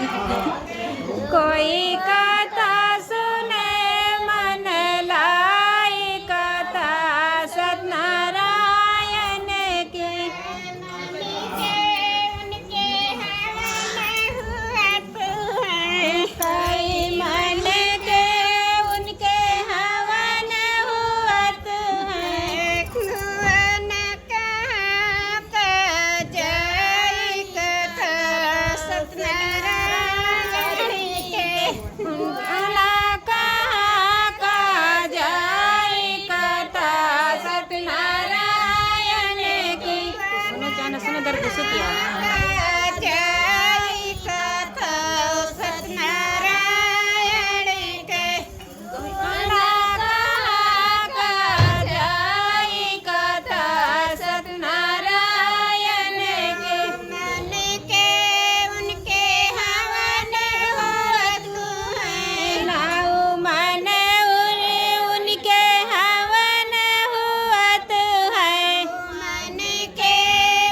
कोई कथा सुने मन लाई, कथा सत्यनारायण की। उनके हवन हुआत है, कई मन के उनके हवन हुआत है। भुवन कहाँ का जय कथा सत्यनारायण के। भुला कहाँ का जय कथा सत्यनारायण की। सुनो जाना सुनो दर्द से किया जय कथा सत्यनारायण के। भुला कहाँ का जय कथा सत्यनारायण के। मन के उनके हवन हुआत है, नाउ मन उनके हवन हुआत है। मन के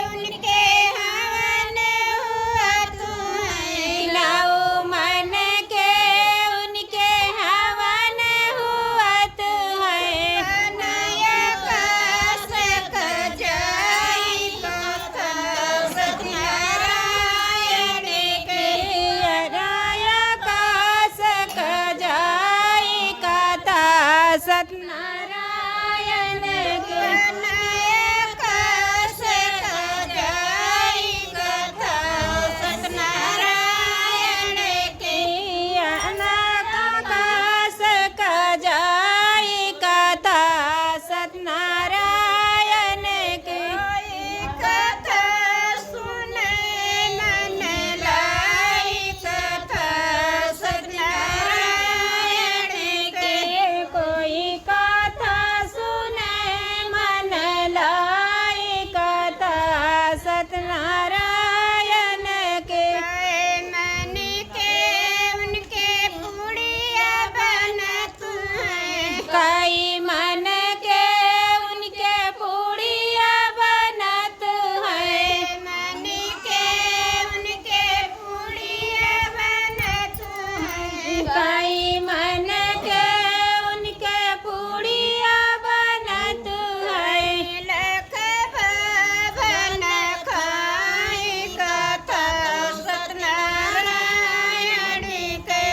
उनके हवन हुआत है, नाउ मन के उनके हवन हुआत है। अनायक सक जय कथा सत्यनारायण के। अनायक सक जय कथा सत्यनारायण के। अनायक सक जय कथा सत्यनारायण के। अनायक सक जय कथा सत्यनारायण के। कथा सुने मन लाई, कथा सत्यनारायण के। कोई कथा सुने मन लाई, कथा सत्यनारायण के। मन के उनके पुड़िया बनत है, कई मन के उनके पुड़िया बनत है। मन के उनके पुड़िया बनत है, कई मन के उनके पुड़िया बनत है। लख भवन खाई कथा सत्यनारायण के।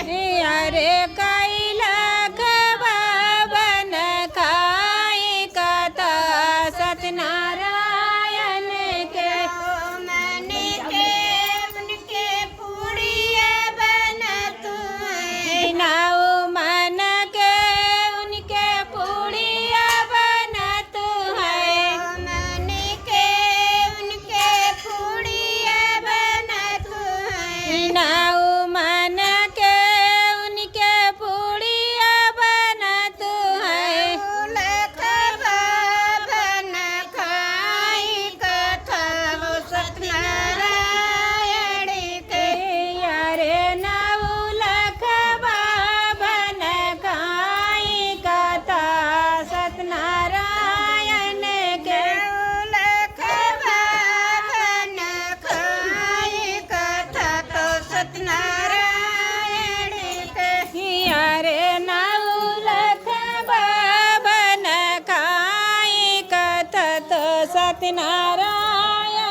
अरे कई लख भवन खाई कथा सत्यनारायण के। मन के उनके पुड़िया बनत है, नाउ मन के उनके पुड़िया बनत है। मन के उनके पुड़िया बनत है, नाउ मन के उनके पुड़िया बनत है। लख भवन खाई कथा सत्यनारायण के। अरे नौ लख भवन खाई कथा सत्यनारायण के। लख भवन खाई कथा सत्यनारायण के। अरे नौ लख भवन खाई कथा सत्यनारायण